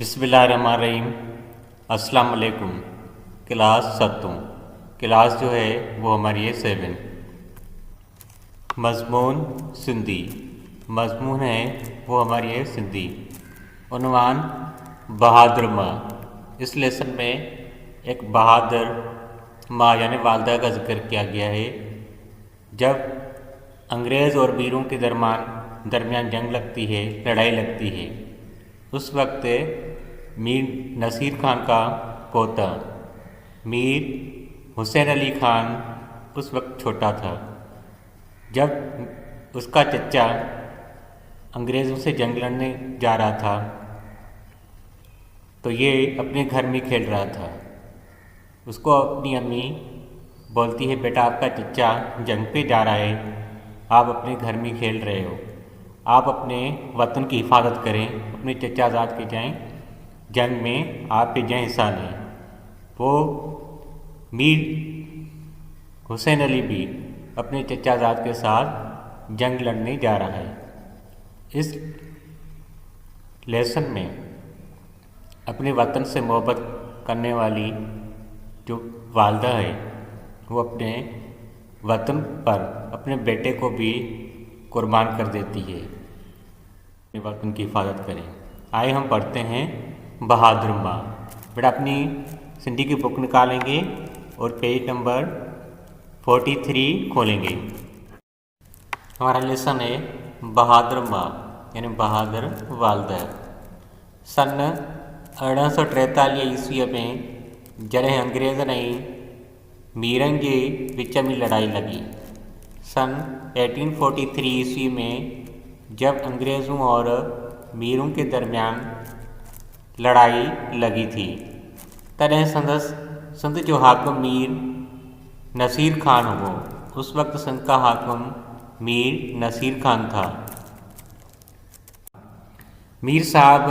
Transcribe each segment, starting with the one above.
बिस्मिल्लाहिर्रहमानिर्रहीम। अस्सलाम वालेकुम। क्लास 7 क्लास जो है वो हमारी है 7। मज़मून सिंधी मज़मून है वो हमारी है सिंधी। उन्वान बहादुर माँ। इस लेसन में एक बहादुर माँ यानी वालदा का जिक्र किया गया है। जब अंग्रेज़ और वीरों के दरमियान जंग लगती है, लड़ाई लगती है, उस वक्त मीर नसीर खान का पोता मीर हुसैन अली खान उस वक्त छोटा था। जब उसका चचा अंग्रेज़ों से जंग लड़ने जा रहा था तो ये अपने घर में खेल रहा था। उसको अपनी अम्मी बोलती है, बेटा आपका चचा जंग पे जा रहा है, आप अपने घर में खेल रहे हो, आप अपने वतन की हिफाजत करें, अपने चचा ज़ाद के जाएं जंग में, आप पे जाएं हिस्सा लें। वो मीर हुसैन अली भी अपने चचा ज़ाद के साथ जंग लड़ने जा रहा है। इस लेसन में अपने वतन से मोहब्बत करने वाली जो वालदा है वो अपने वतन पर अपने बेटे को भी कुर्बान कर देती है, अपने वतन की हिफाजत करें। आइए हम पढ़ते हैं बहादुर माँ। बेटा अपनी सिंधी की बुक निकालेंगे और पेज नंबर 43 खोलेंगे। हमारा लेसन है बहादुर माँ यानी बहादुर वालदा। सन 1843 ईस्वी में जॾहिं अंग्रेज़नि ऐं मीरनि जे विच में लड़ाई लगी। सन 1843 ईस्वी में जब अंग्रेज़ों और मीरों के दरमियान लड़ाई लगी थी, तॾहिं सिंध जो हाकिम मीर नसीर खान हो। उस वक्त सिंध का हाकिम मीर नसीर खान था। मीर साहब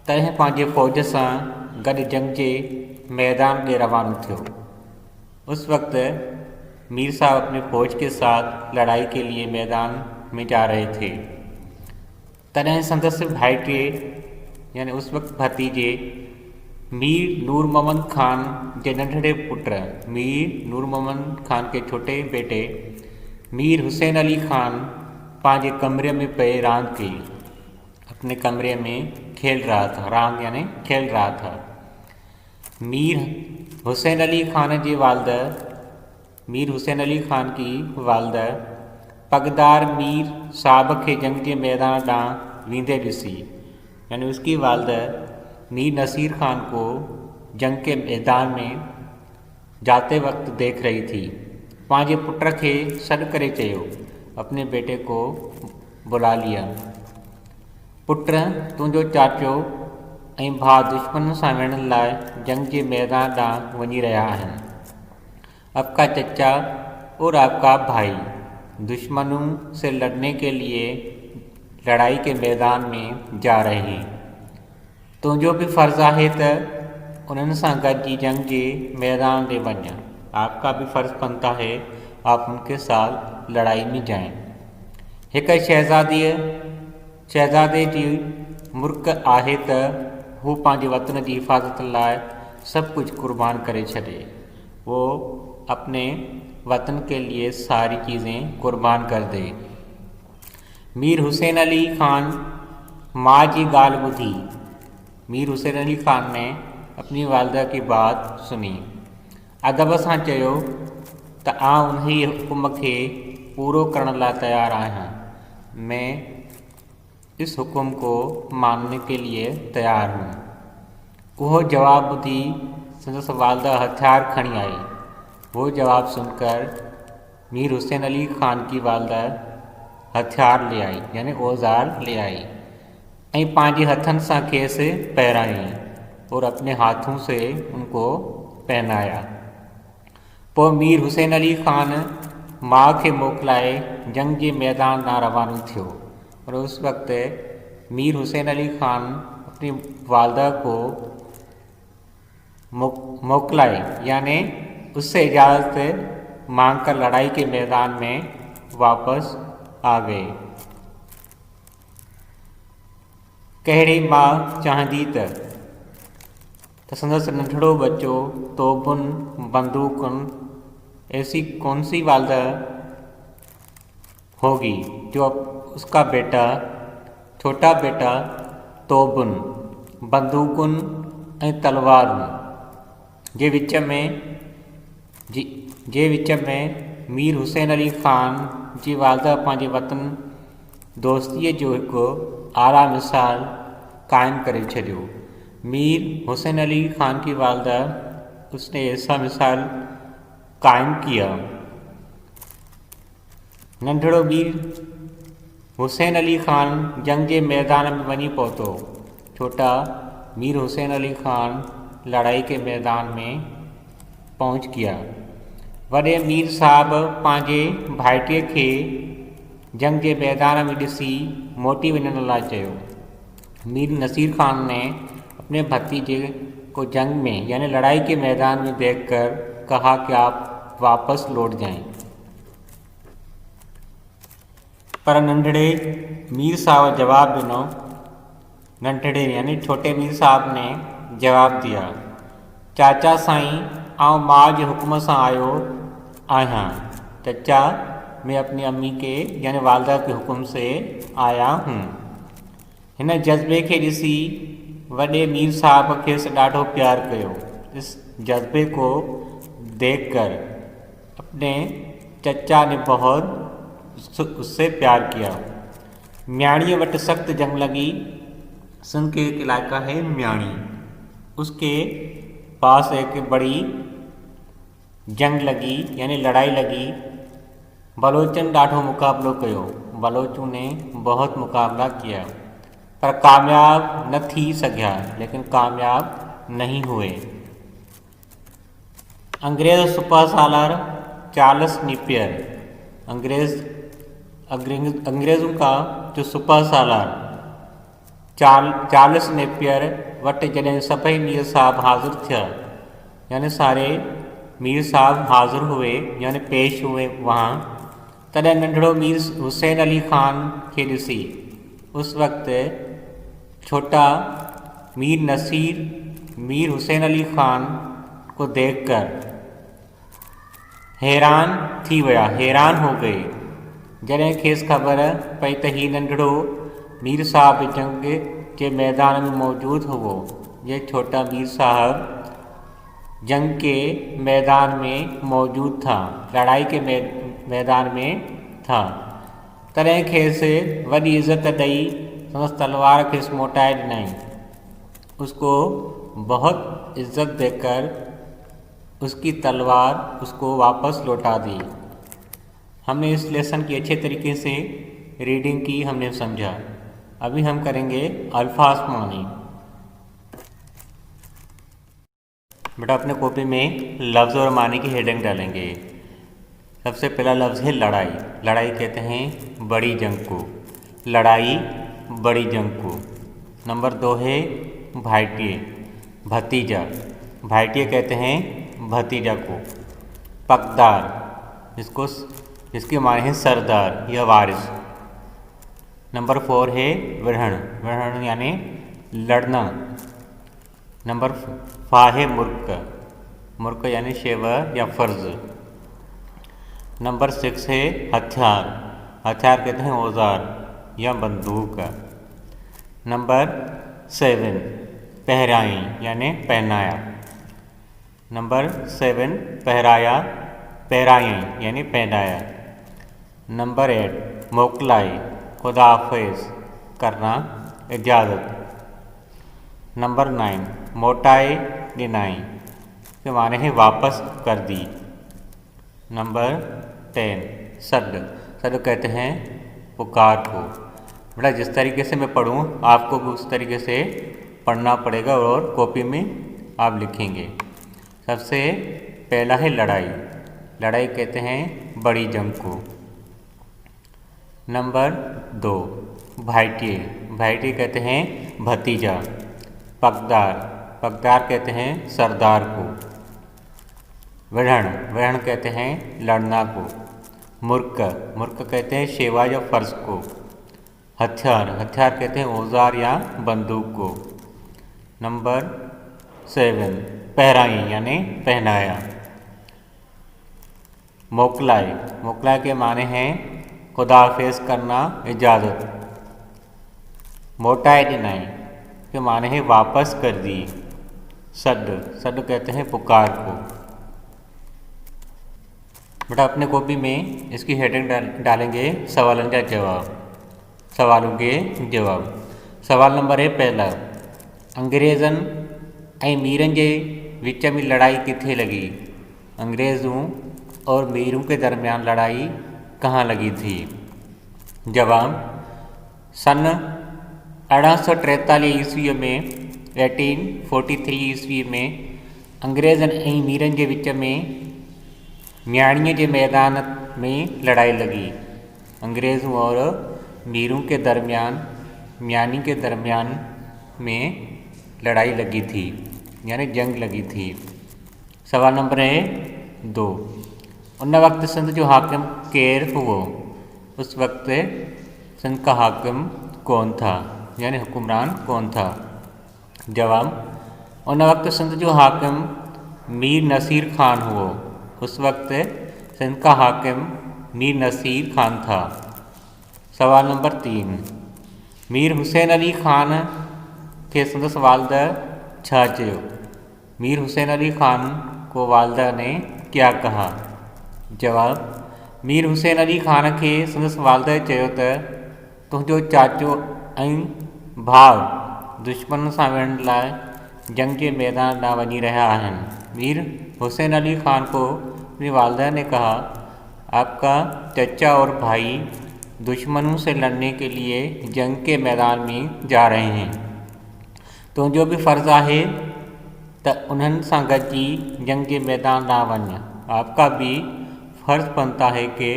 तॾहिं पंहिंजे फ़ौज सां गॾु जंग जे मैदान ॾे रवानो थियो। उस वक्त मीर साहब अपने फ़ौज के साथ लड़ाई के लिए मैदान में जा रहे थे। तॾहिं संदसि भाइटे यानी उस वक्त भतीजे मीर नूर मोहम्मद खान के नंढड़े पुत्र मीर नूर मोहम्मद खान के छोटे बेटे मीर हुसैन अली खान पंहिंजे कमरे में पे रांदि कई। अपने कमरे में खेल रहा था, रांदि यानी खेल रहा था। मीर हुसैन अली खान जी वालदा मीर हुसैन अली खान की वालदा पगदार मीर साहब के जंग के मैदान ॾांहुं वेंदे ॾिसी, यानी उसकी वालदा मीर नसीर खान को जंग के मैदान में जाते वक्त देख रही थी। पंहिंजे पुट खे सॾु करे चयो, अपने बेटे को बुला लिया। पुट तुंहिंजो चाचो ऐं भाउ दुश्मन सां विढ़ण लाइ जंग के मैदान ॾांहुं वञी रहिया आहिनि। आपका चचा और आपका भाई दुश्मनों से लड़ने के लिए लड़ाई के मैदान में जा रहे हैं। तुंहिंजो भी फ़र्ज़ु आहे त उन्हनि सां गॾिजी जंग के मैदान ॾे वञ। आपका भी फ़र्ज़ बनता है आप उनके साथ लड़ाई में जाएं। हिक शहज़ादे जी मुर्क आहे त हू पंहिंजे वतन जी हिफ़ाज़त लाइ सब कुछ कुर्बान करे छॾे। वो अपने वतन के लिए सारी चीज़ें कुर्बान कर दे। मीर हुसैन अली खान माँ जी ॻाल्हि ॿुधी। मीर हुसैन अली खान ने अपनी वालदा की बात सुनी। अदब सां चयो त आउं उन्ही हुकुम खे पूरो करण लाइ तैयार आहियां। मैं इस हुक्म को मानने के लिए तैयार हूँ। वो जवाब ॿुधी संदसि वालदा हथियार खणी आई। वो जवाब सुनकर मीर हुसैन अली खान की वालदा हथियार ले आई यानी औजार ले आई ऐं पंहिंजे हथनि सां खेसि पहिराई और अपने हाथों से उनको पहनाया। पोइ मीर हुसैन अली खान माँ के मोकिलाए जंग के मैदान ॾांहुं रवानो थियो। और उस वक्त मीर हुसैन अली खान अपनी वालदा को मोकलाए यानी उससे इजाज़त मांग कर लड़ाई के मैदान में वापस आ गए। कहिड़ी मां चाहंदी त संदसि नंढड़ो बच्चो तोबुन बंदूकुन ऐसी कौन सी वालदा होगी जो उसका बेटा छोटा बेटा तोबुन बंदूकुन ऐं तलवारूं जे विच में मीर हुसैन अली ख़ान जी वालदा पंहिंजे वतन दोस्तीअ जो हिकु आला मिसाल क़ाइमु करे छॾियो। मीर हुसैन अली ख़ान की वालदा उसने ऐसा मिसाल कायम किया। नंढड़ो मीर हुसैन अली ख़ान जंग जे मैदान में वञी पहुतो। छोटा मीर हुसैन अली ख़ान लड़ाई के मैदान में पहुंच गया। वॾे मीर साहब पंहिंजे भाइटीअ खे जंग जे मैदान में ॾिसी मोटी वञण लाइ चयो। मीर नसीर ख़ान ने अपने भतीजे को जंग में यानी लड़ाई के मैदान में देखकर कहा कि आप वापस लौट जाएं। पर नंढड़े मीर साहब जवाब ॾिनो। नंढड़े यानी छोटे मीर साहब ने जवाब दिया, चाचा साईं आउं मां जे हुक्म सां आयो आहियां। चचा मैं अपनी अम्मी के यानी वालदा के हुक्म से आया हूँ। हिन जज्बे खे ॾिसी वॾे मीर साहब खेसि ॾाढो प्यार कयो। इस जज्बे को देखकर अपने चचा ने बहुत उससे प्यार किया। म्याणी वटि सख्त जंग लगी। सिंध के एक इलाका है म्याणी, उसके पास एक बड़ी जंग लगी यानी लड़ाई लगी। बलोचन ॾाढो मुक़ाबलो कयो। बलोचों ने बहुत मुक़ाबला किया पर कामयाब न थी सघिया, लेकिन कामयाब नहीं हुए। अंग्रेज़ सुपा सालार चार्ल्स नेपियर अंग्रेज़ों का जो सुपा सालार चार्ल्स नेपियर वटि जॾहिं सभई मीर साहब हाज़िर थिया यानी सारे मीर साहब हाज़िर हुए यानी पेश हुए वहाँ, तॾहिं नंढड़ो मीर हुसैन अली ख़ान खे ॾिसी उस वक़्त छोटा मीर नसीर मीर हुसैन अली ख़ान को देखकर हैरान हो गए। जॾहिं खेसि ख़बर पई त ही नंढड़ो मीर साहब जंग के मैदान में मौजूद हुओ। ये छोटा मीर साहब जंग के मैदान में मौजूद था, लड़ाई के मैदान में था। तॾहिं खेसि वॾी इज़त ॾेई संदसि तलवार खेसि मोटाए ॾिनई। उसको बहुत इज़्ज़त देकर उसकी तलवार उसको वापस लौटा दी। हमने इस लेसन की अच्छे तरीके से रीडिंग की, हमने समझा। अभी हम करेंगे अल्फाज मानी। बेटा अपने कॉपी में लफ्ज़ और मानी की हेडिंग डालेंगे। सबसे पहला लफ्ज़ है लड़ाई। लड़ाई कहते हैं बड़ी जंग को, लड़ाई बड़ी जंग को। नंबर 2 है भाइटिए, भतीजा, भाइटिए कहते हैं भतीजा को। पकदार, इसके माने हैं सरदार या वारिस। नंबर 4 है विढ़ण, विढ़ण यानी लड़ना। नंबर 5 है मुर्क, मुर्क यानी शेवर या फर्ज। नंबर 6 है हथियार, हथियार कहते हैं औजार या बंदूक। नंबर 7 पहराई यानी पहनाया। नंबर 7 पहराया, पहराया यानी पहनाया। नंबर 8 मोकलाई, खुदा हाफिज़ करना, इजाज़त। नंबर 9 मोटाई ॾिनाई के माने हैं वापस कर दी। नंबर 10 सद, सद कहते हैं पुकार को। बेटा जिस तरीके से मैं पढ़ूँ आपको भी उस तरीके से पढ़ना पड़ेगा और कॉपी में आप लिखेंगे। सबसे पहला है लड़ाई, लड़ाई कहते हैं बड़ी जंग को। नंबर 2 भाइटिए, भाइटिए कहते हैं भतीजा। पकदार, पकदार कहते हैं सरदार को। विढ़ण, विढ़ण कहते हैं लड़ना को। मुर्क, मुर्क कहते हैं शेवा या फर्ज को। हथियार, हथियार कहते हैं औजार या बंदूक को। नंबर 7 पहराई यानी पहनाया। मोकलाए, मोकलाए के माने हैं खुदाफिज करना, इजाज़त। मोटाई दिनाई के माने हैं वापस कर दी। सड, सड कहते हैं पुकार को। बेटा अपने कॉपी में इसकी हेडिंग डालेंगे सवालों का जवाब, सवालों के जवाब। सवाल नंबर है पहला, अंग्रेज़न ऐं मीरन जे विच में लड़ाई किथे लगी। अंग्रेज़ों और मीरों के दरमियान लड़ाई कहाँ लगी थी। जवाब, सन 1843 ईस्वी में 1843 ईस्वी में अंग्रेज़न ऐं मीरन जे विच में म्याणीअ जे मैदान में लड़ाई लगी। अंग्रेज़ों और मीरों के दरमियान, म्यानी के दरमियान में लड़ाई लगी थी यानी जंग लगी थी। सवाल नंबर है 2, उन वक्त सिंध जो हाकिम केर हुओ। उस वक्त सिंध का हाकिम कौन था यानी हुक्मरान कौन था। जवाब, उन वक्त सिंध जो हाकिम मीर नसीर खान हुओ। उस वक्त सिंध का हाकिम मीर नसीर खान था। सवाल नंबर 3, मीर हुसैन अली खान के संदसि वालदा छा चयो। मीर हुसैन अली खान को वालदा ने क्या कहा। जवाब, मीर हुसैन अली खान के संदसि वालदा चयो त तुंहिंजो चाचो ऐं भाउ दुश्मन सां विढ़ण लाइ जंग के मैदान ॾांहुं वञी रहिया आहिनि। मीर हुसैन अली खान को अपनी वालदा ने कहा, आपका चचा और भाई दुश्मनों से लड़ने के लिए जंग के मैदान में जा रहे हैं, तो जो भी फ़र्ज़ आहे त उन्हनि सां गॾिजी जंग के मैदान ॾांहुं वञ। आपका भी फ़र्ज़ बनता है कि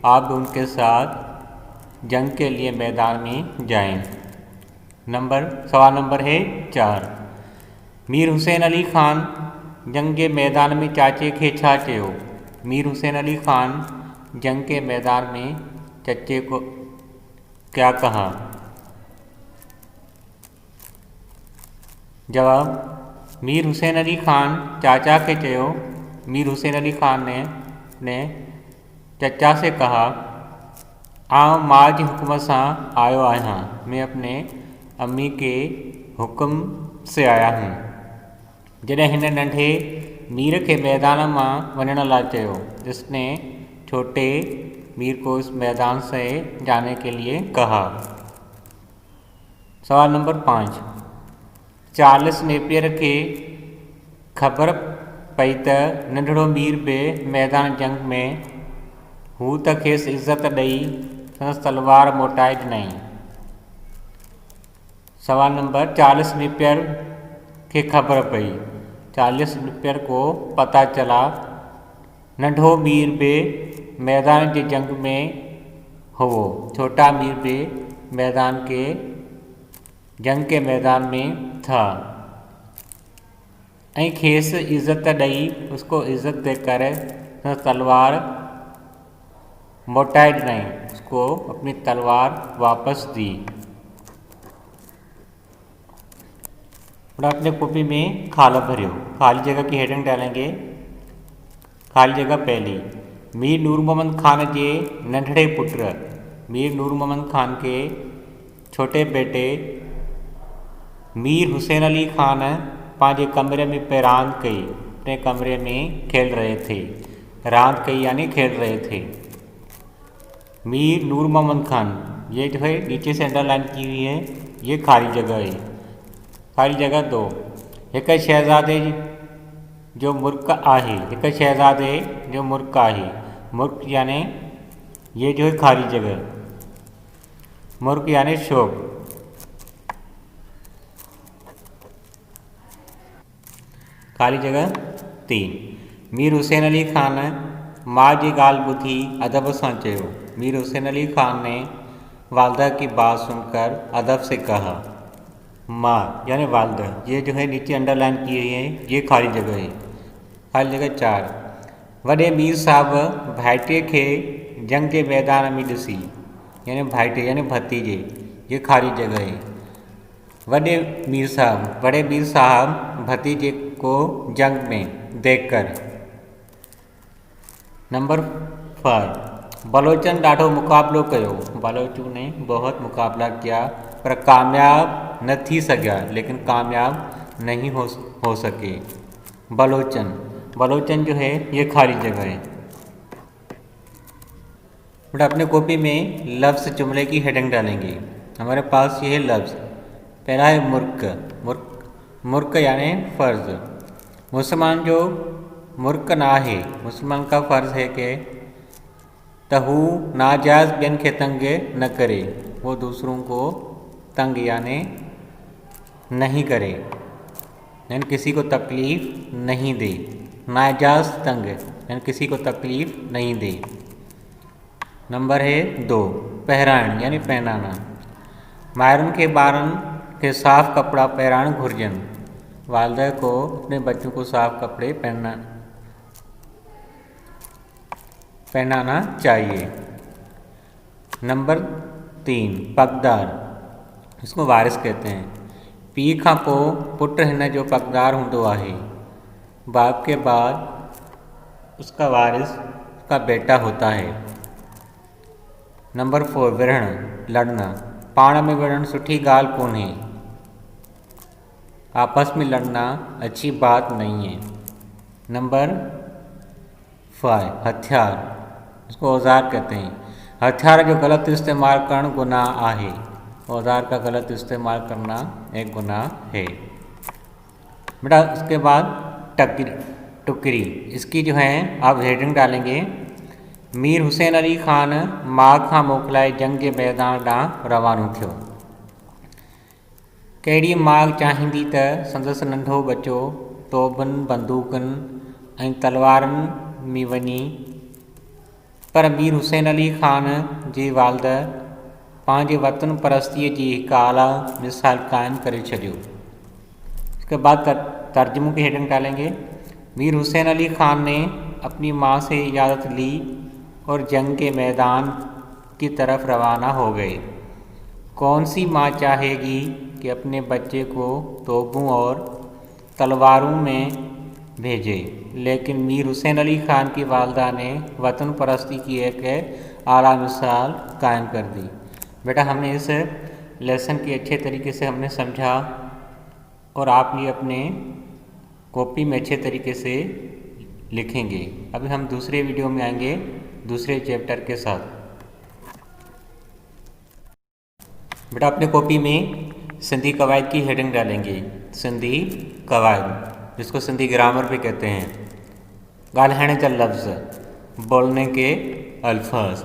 आप भी उनके साथ जंग के लिए मैदान में जाएं। सवाल नंबर है 4, मीर हुसैन अली खान जंग के मैदान में चाचे खे छा चयो। मीर हुसैन अली खान जंग के मैदान में चचे को क्या कहा। जवाब, मीर हुसैन अली खान चाचा के चयो। मीर हुसैन अली खान ने चचा से कहा, आउं मां जे हुक्म सां आयो आहियां। मैं अपने अम्मी के हुक्म से आया हूँ। जॾहिं हिन नंढे मीर के मैदान मां वञण लाइ चयो, जिसने छोटे मीर को इस मैदान से जाने के लिए कहा। सवाल नंबर 5, चार्ल्स नेपियर के ख़बर पई त नंढड़ो मीर बि मैदान जंग में हू त खेसि इज़त ॾेई संदसि तलवार मोटाए ॾिनई। सवाल नंबर, चार्ल्स नेपियर के खबर पई। चार्ल्स नेपियर को पता चला नंढो मीर बि मैदान के जंग में हुओ, छोटा मीर भी मैदान के जंग के मैदान में था। ऐं खेसि इज़्ज़त ॾेई, उसको इज़्ज़त देकर तलवार मोटाए ॾिनई, उसको अपनी तलवार वापस दी। और अपने कॉपी में खाला भरियो, खाली जगह की हेडिंग डालेंगे। खाली जगह पहली, मीर नूर मोहम्मद खान के नंढड़े पुत्र। मीर नूर मोहम्मद खान के छोटे बेटे मीर हुसैन अली खान पांजे कमरे में पे रांद कई, अपने कमरे में खेल रहे थे। रांद कई यानी खेल रहे थे। मीर नूर मोहम्मद खान, ये जो है नीचे से अंडरलाइन की हुई है, ये खाली जगह है। खाली जगह 2, एक शहजादे जो मुर्क आहे, एक शहजादे जो मुर्क आहे। मुर्क यानी ये जो है खाली जगह, मुर्क यानी शोक। खाली जगह 3, मीर हुसैन अली खान माँ जी ॻाल्हि ॿुधी अदब सां चयो। मीर हुसैन अली खान ने वालदा की बात सुनकर अदब से कहा। माँ यानी वालदा, ये जो है नीचे अंडरलाइन की हुई है, ये खाली जगह है। खाली जगह 4, वॾे मीर साहब भाइटे खे जंग के मैदान में ॾिसी। यानी भाईटे यानी भतीजे, ये खाली जगह है। बड़े मीर साहब भतीजे को जंग में देखकर। नंबर 5, बलोचन ॾाढो मुक़ाबलो कयो। बलोचों ने बहुत मुकाबला किया पर कामयाब न थी सघिया, लेकिन कामयाब नहीं हो सके। बलोचन जो है ये खाली जगह है। बट अपने कॉपी में लफ्ज़ जुमले की हेडिंग डालेंगे। हमारे पास ये है लफ्ज़। पहला है मुर्क यानी फ़र्ज़। मुसलमान जो मुर्क ना है, मुसलमान का फ़र्ज़ है कि तहु नाजायज़ ॿियनि खे तंग न करे, वो दूसरों को तंग यानी नहीं करे, यानी किसी को तकलीफ़ नहीं दे। नाजायज़ तंग यानी किसी को तकलीफ़ नहीं दे। नंबर है 2, पहिराइण यानी पहनाना। मायरुनि खे ॿारनि खे साफ़ कपड़ा पहिराइण घुरिजनि। वालिदा को अपने बच्चों को साफ़ कपड़े पहनाना चाहिए। नंबर 3, पगदार, इसको वारिस कहते हैं। पीउ खां पोइ पुट हिन जो पगदार हूंदो आहे। बाप के बाद उसका वारिस उसका बेटा होता है। नंबर 4, विढ़ण लड़ना। पाण में विढ़ण सुठी ॻाल्हि कोन्हे। आपस में लड़ना अच्छी बात नहीं है। नंबर 5, हथियार, इसको औजार कहते हैं। हथियार जो गलत इस्तेमाल करण गुनाह आहे। औजार का गलत इस्तेमाल करना एक गुनाह है। बेटा उसके बाद टुकरी, इसकी जो है आप हेडिंग डालेंगे। मीर हुसैन अली ख़ान माउ खां मोकिलाए जंग जे मैदान ॾांहुं रवानो थियो। कहिड़ी माउ चाहींदी त संदसि नंढो बचो तोबनि, बंदूकनि ऐं तलवारनि में वञी, पर मीर हुसैन अली ख़ान जी वालिद पंहिंजे वतन परस्तीअ जी हिकु आला मिसाल क़ाइमु करे छॾियो। उसके बाद तर्जुमो की हेडिंग डालेंगे। मीर हुसैन अली ख़ान ने अपनी माँ से इजाज़त ली और जंग के मैदान की तरफ रवाना हो गए। कौन सी माँ चाहेगी कि अपने बच्चे को तोपों और तलवारों में भेजे, लेकिन मीर हुसैन अली ख़ान की वालिदा ने वतन परस्ती की एक आला मिसाल कायम कर दी। बेटा हमने इस लेसन की अच्छे तरीके से हमने समझा और आप ये अपने कॉपी में अच्छे तरीके से लिखेंगे। अभी हम दूसरे वीडियो में आएंगे दूसरे चैप्टर के साथ। बेटा अपने कॉपी में सिंधी कवायद की हेडिंग डालेंगे। सिंधी कवायद, जिसको सिंधी ग्रामर भी कहते हैं। ॻाल्हाइण जा लफ्ज़, बोलने के अल्फाज।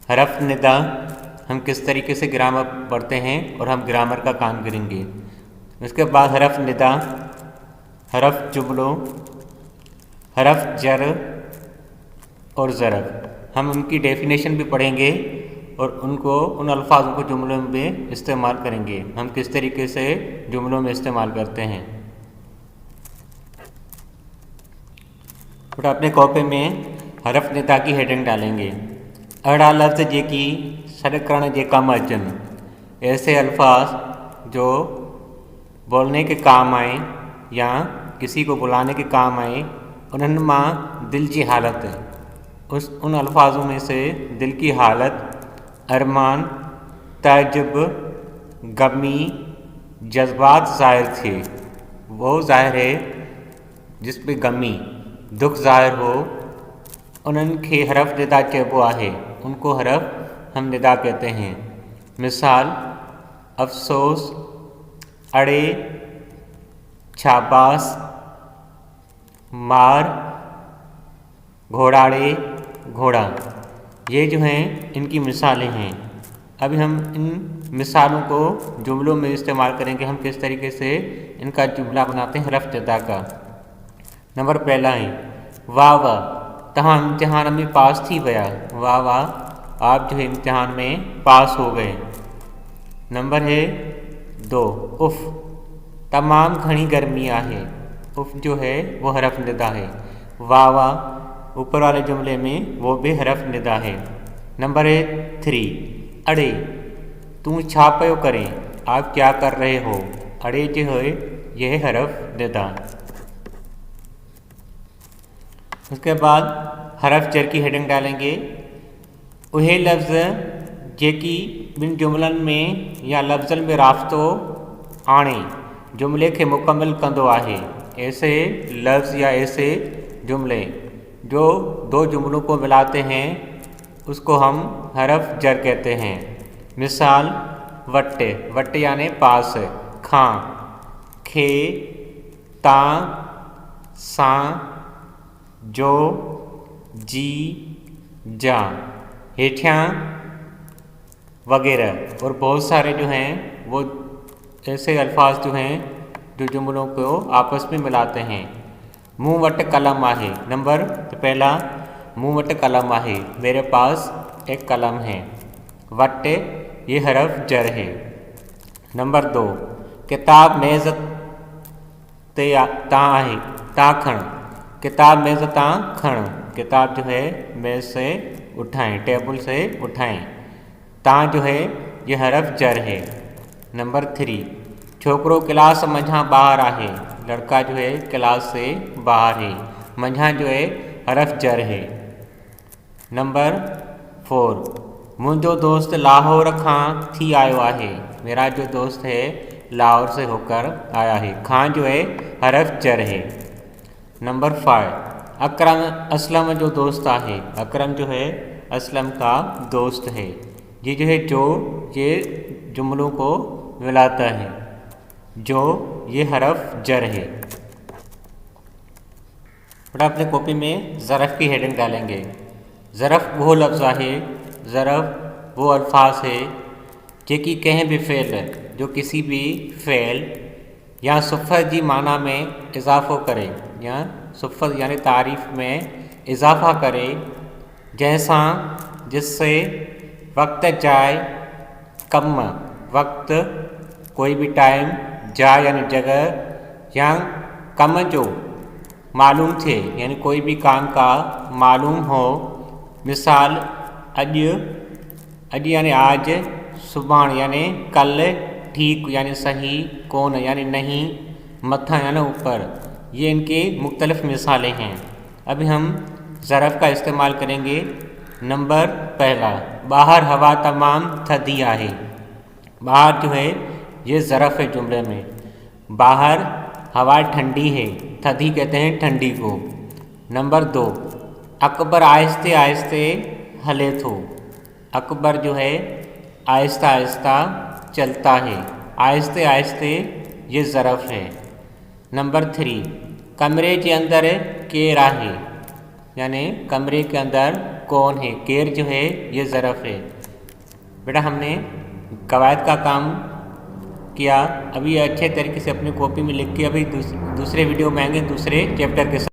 हरफ निदा, हम किस तरीके से ग्रामर पढ़ते हैं और हम ग्रामर का काम करेंगे। उसके बाद हरफ निदा, हरफ जुमलों, हरफ जर और ज़रफ़, हम उनकी डेफिनेशन भी पढ़ेंगे और उनको उन अल्फाजों को जुमलों में इस्तेमाल करेंगे। हम किस तरीके से जुमलों में इस्तेमाल करते हैं। अपने कॉपी में हरफ निदा की हेडिंग डालेंगे। अड़ा लफ्ज़ जेकी सॾ करण जे कम अचनि, ऐसे अल्फाज जो बोलने के काम आए या किसी को बुलाने के काम आए, उन्हनि मां दिल की हालत, उन अल्फाजों में से दिल की हालत, अरमान, ताजुब, गमी, जज्बात ज़ाहिर थे। वो ज़ाहिर है जिस पे गमी दुख ज़ाहिर हो, उन्हनि खे हरफ निदा चइबो आहे। उनको हरफ हम निदा कहते हैं। मिसाल अफ़सोस, अड़े, शाबाश, मार, घोड़ाड़े, घोड़ा, ये जो हैं इनकी मिसालें हैं। अभी हम इन मिसालों को जुमलों में इस्तेमाल करेंगे। हम किस तरीके से इनका जुमला बनाते हैं हरफ निदा का। नंबर पहला है वाह वाह, तहां इम्तिहान में पास थी विया। वाह वाह, आप जो है इम्तिहान में पास हो गए। नंबर है 2 उफ़, तमाम घनी गर्मी आहे। उफ़ जो है वो हरफ निदा है। वाह वाह ऊपर वाले जुमले में वो भी हरफ निदा है। नंबर 3 अड़े तू छा पयो करें, आप क्या कर रहे हो। अड़े जो है यह हरफ निदा। उसके बाद हरफ जर की हेडिंग डालेंगे। उहे लफ्ज़ जेकी ॿिन जुमलन में या लफ्ज़न में राब्तो आणे जुमले के मुकम्मल कंदो आहे। ऐसे लफ्ज़ या ऐसे जुमले जो दो जुमलों को मिलाते हैं उसको हम हरफ जर कहते हैं। मिसाल वट, वट यानी पास, खां, खे, तां, सां, जो, जी, जा, हेठियाँ वगैरह। और बहुत सारे जो हैं वो ऐसे अल्फाज जो हैं जो जुमलों को आपस में मिलाते हैं। मूँ वट कलम आहे। नंबर पहला, मूँ वट कलम आहे, मेरे पास एक कलम है। वट ये हरफ जर है। नंबर 2, किताब मेज़ ते तां आहे, तां खण, किताब मेज़ तां खण, किताब जो है मेज़ से उठाएं, टेबल से उठाएं। तां जो है ये हरफ जर है। नंबर 3, छोकरो क्लास मंझां ॿाहिर आहे, लड़का जो है क्लास से बाहर है। मंझां जो है हरफ जर है। नंबर 4, मुंहिंजो दोस्त लाहौर खां थी आयो आहे, मेरा जो दोस्त है लाहौर से होकर आया है। खां जो है हरफ जर है। नंबर 5, अकरम असलम जो दोस्त आहे, अकरम जो है असलम का दोस्त है। ये जो है जो ये जुमलों को मिलाता है, जो ये हरफ जर है। बड़ा अपने कॉपी में ज़रफ़ की हेडिंग डालेंगे। ज़रफ़ वो लफ्ज़ है, ज़रफ़ वो अल्फाज है जेकी कंहिं भी फ़ेल जो किसी भी फ़ेल या सुफ़त जी माना में इज़ाफ़ो करे या सुफ़त यानी तारीफ़ में इज़ाफ़ा करे, जैसा जिससे वक्त, जाए, कम, वक्त कोई भी टाइम, जाए यानी जगह या कम जो मालूम थे यानी कोई भी काम का मालूम हो। मिसाल अॼु, अॼु यानी आज, सुभाण यानी कल, ठीक यानी सही, कौन यानी नहीं, मथा यानी ऊपर। ये इनके मुख्तलिफ़ मिसालें हैं। अभी हम ज़रफ़ का इस्तेमाल करेंगे। नंबर पहला, बाहर हवा तमाम थधी आहे। बाहर जो है ये ज़रफ़ है जुमले में। बाहर हवा ठंडी है, थधी कहते हैं ठंडी को। नंबर 2, अकबर आहिस्ते आहिस्ते हले थो। अकबर जो है आहिस्ता आहिस्ता चलता है। आहिस्ते आहिस्ते ये ज़रफ़ है। नंबर 3, कमरे के अंदर केर आहे, यानी कमरे के अंदर कौन है। केर जो है ये ज़रफ़ है। बेटा हमने कवायद का काम किया। अभी अच्छे तरीके से अपनी कॉपी में लिख के अभी दूसरे वीडियो में आएंगे दूसरे चैप्टर के साथ।